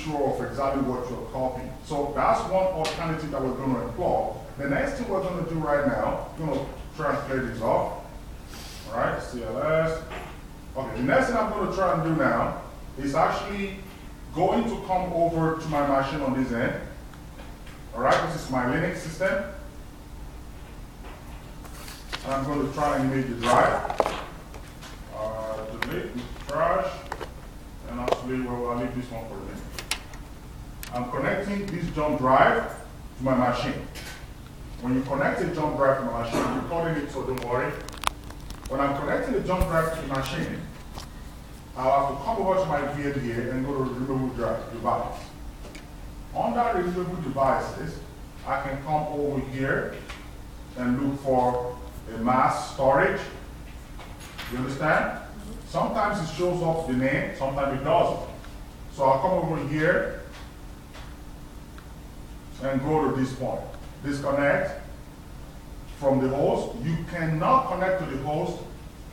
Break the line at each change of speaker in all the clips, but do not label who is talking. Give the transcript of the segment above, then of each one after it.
sure of exactly what you're copying. So that's one alternative that we're going to employ. The next thing we're going to do right now, I'm going to try and clear this off. All right, CLS. Okay, the next thing I'm going to try and do now is actually going to come over to my machine on this end. All right, this is my Linux system. And I'm going to try and image the drive. Delete, trash, and actually, well, I'll leave this one for a minute. I'm connecting this jump drive to my machine. When you connect a jump drive to my machine, I'm recording it, so don't worry. When I'm connecting the jump drive to the machine, I'll have to come over to my VM here and go to removable device. Under removable devices, I can come over here and look for a mass storage. You understand? Sometimes it shows up the name, sometimes it doesn't. So I'll come over here and go to this point. Disconnect from the host. You cannot connect to the host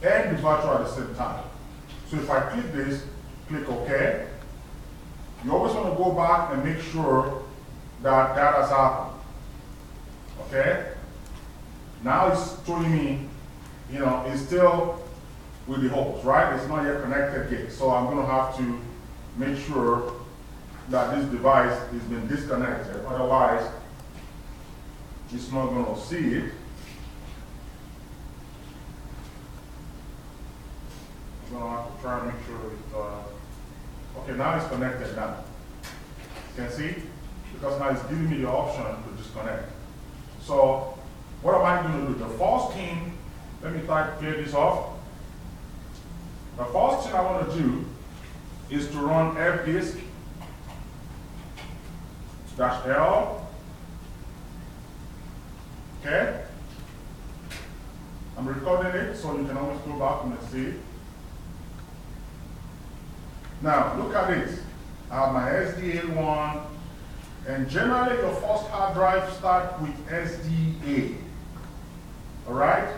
and the virtual at the same time. So if I click this, click OK, you always want to go back and make sure that that has happened. Okay? Now it's showing me, you know, it's still with the host, right? It's not yet connected yet. So I'm going to have to make sure that this device has been disconnected. Otherwise, it's not going to see it. I'm going to have to try and make sure it's, okay, now it's connected now. You can see? Because now it's giving me the option to disconnect. So, what am I going to do? The first thing, let me try to clear this off. The first thing I want to do is to run fdisk -L. Okay? I'm recording it so you can always go back and see it. Now, look at this. I have my SDA1, and generally your first hard drive starts with SDA. All right?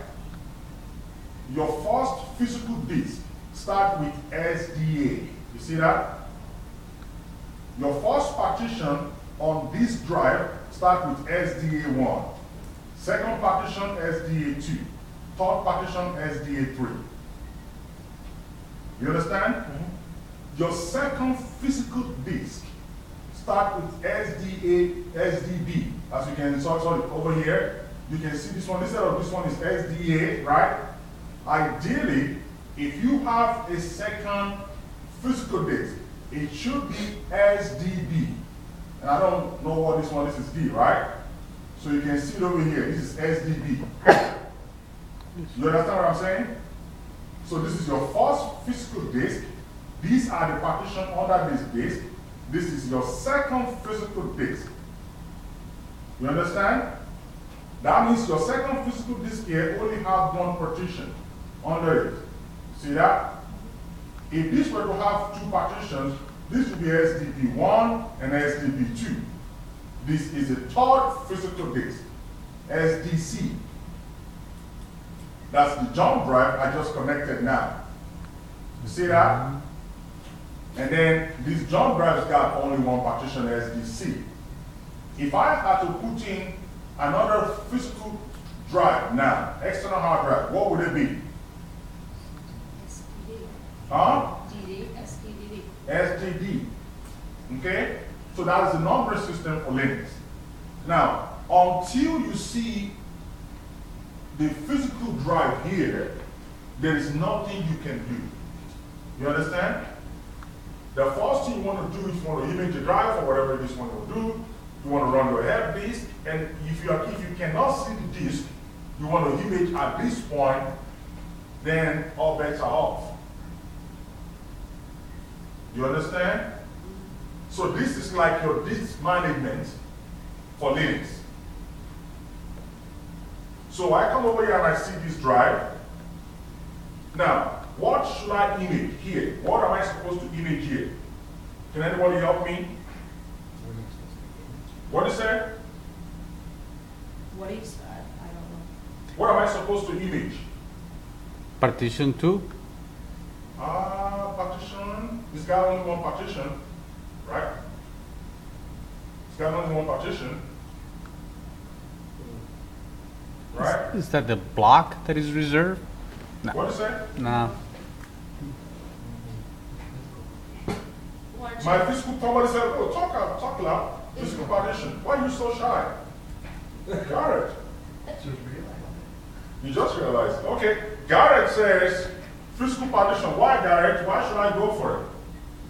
Your first physical disk starts with SDA. You see that? Your first partition on this drive starts with SDA1. Second partition, SDA2. Third partition, SDA3. You understand? Mm-hmm. Your second physical disk starts with SDB. As you can, sorry, over here, you can see this one. Instead of this one is SDA, right? Ideally, if you have a second physical disk, it should be SDB. And I don't know what this one is D, right? So you can see it over here. This is SDB. You understand what I'm saying? So this is your first physical disk. These are the partitions under this disk. This is your second physical disk. You understand? That means your second physical disk here only has one partition under it. See that? If this were to have two partitions, this would be SDB1 and SDB2. This is a third physical disk, SDC. That's the jump drive I just connected now. You see that? And then this jump drive's got only one partition, SDC. If I had to put in another physical drive now, external hard drive, what would it be?
STD.
Huh?
STD.
STD. Okay? So that is the numbering system for Linux. Now, until you see the physical drive here, there is nothing you can do. You understand? The first thing you want to do is you want to image the drive or whatever this one will do. You want to run your hard disk, and if you cannot see the disk, you want to image at this point, then all bets are off. You understand? So this is like your disk management for Linux. So I come over here and I see this drive. Now, what should I image here? What am I supposed to image here? Can anybody help me? What is that?
What is that? I don't know.
What am I supposed to image?
Partition 2?
Partition. This guy only one partition, right? got only one partition, right?
Is that the block that is reserved? No.
What is that?
No.
My physical, somebody said, oh, talk loud. Physical partition. Why are you so shy? Garrett. You just realized. Okay, Garrett says, physical partition. Why, Garrett? Why should I go for it?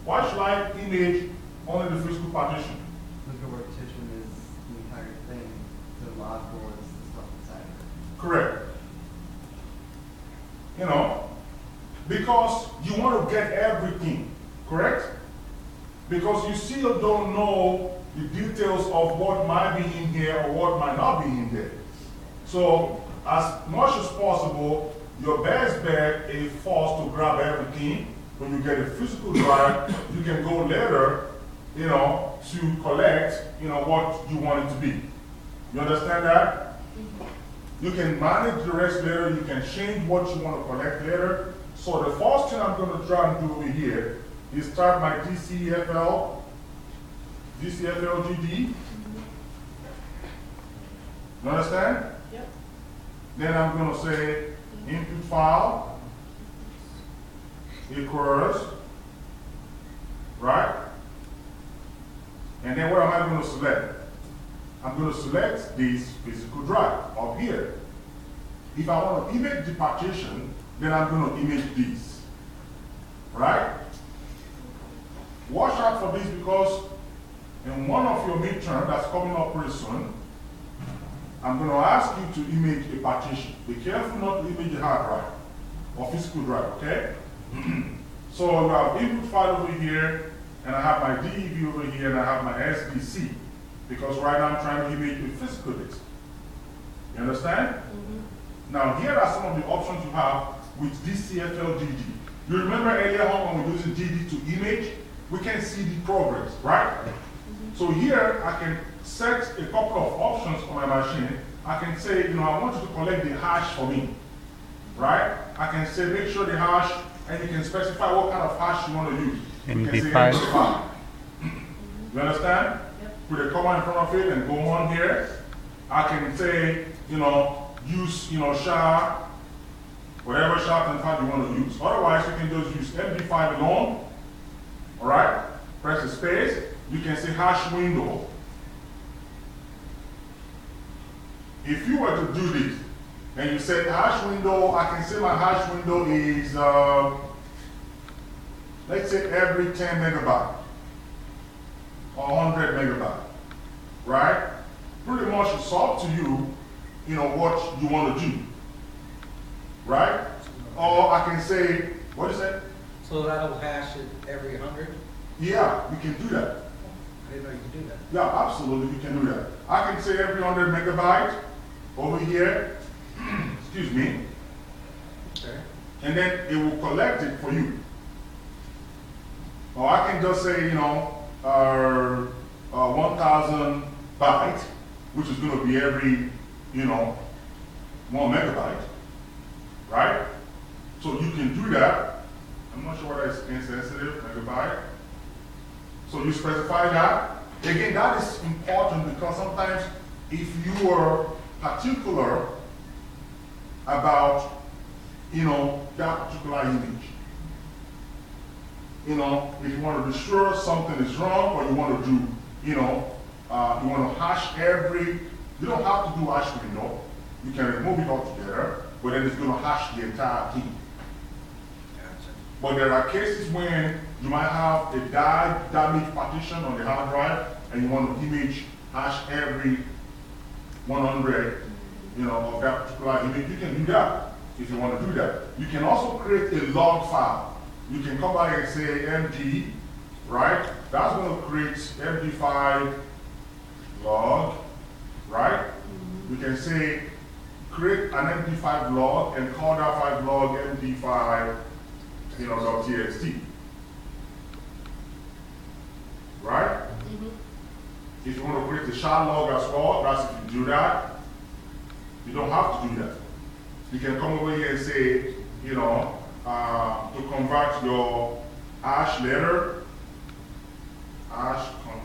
Why should I image only the physical partition?
Physical partition is the entire thing. The logical is the stuff inside of it.
Correct. You know, because you want to get everything, correct? Because you still don't know the details of what might be in here or what might not be in there. So, as much as possible, your best bet is first to grab everything. When you get a physical drive, you can go later, you know, to collect, you know, what you want it to be. You understand that? You can manage the rest later, you can change what you want to collect later. So the first thing I'm going to try and do over here is start my DCFL GD. You understand?
Yep.
Then I'm going to say input file equals, right? And then what am I going to select? I'm going to select this physical drive up here. If I want to image the partition, then I'm going to image this, right? Watch out for this because in one of your midterm that's coming up pretty soon, I'm going to ask you to image a partition. Be careful not to image a hard drive or physical drive, okay? So you have input file over here, and I have my DEV over here, and I have my SDC. Because right now I'm trying to image a physical disk. You understand? Now here are some of the options you have with DCFL GD. You remember earlier on when we were using GD to image, we can see the progress, right? So here I can set a couple of options on my machine. I can say, you know, I want you to collect the hash for me, right? I can say make sure the hash, and you can specify what kind of hash you want to use. You can say
MD5.
You understand? Put a comma in front of it and go on here. I can say, you know, use, you know, SHA, whatever SHA-25 you want to use. Otherwise, you can just use MD5 alone. All right? Press the space. You can say hash window. If you were to do this, and you say hash window, I can say my hash window is, let's say every 10 megabyte. Or 100 megabyte, right? Pretty much it's up to you, you know, what you want to do, right? Or I can say, what is that?
So that'll hash it every 100?
Yeah, we can do that.
I didn't know you could do that.
Yeah, absolutely, we can do that. I can say every 100 megabyte over here, excuse me,
Okay.
and then it will collect it for you. Or I can just say, you know, 1,000 byte, which is going to be every, you know, 1 megabyte, right? So you can do that. I'm not sure whether it's insensitive, megabyte. So you specify that. Again, that is important because sometimes if you are particular about, you know, that particular image, you know, if you want to be sure something is wrong or you want to do, you know, you want to hash every, you don't have to do hash window. You can remove it altogether, but then it's going to hash the entire thing.
Gotcha.
But there are cases when you might have a damaged partition on the hard drive and you want to image hash every 100, you know, of that particular image. You can do that if you want to do that. You can also create a log file. You can come back and say MD, right? That's going to create MD5 log, right? You can say create an MD5 log and call that 5 log MD5, you know, .txt, right? If you want to create the SHA log as well, that's if you do that. You don't have to do that. You can come over here and say, you know, to convert your hash letter, hash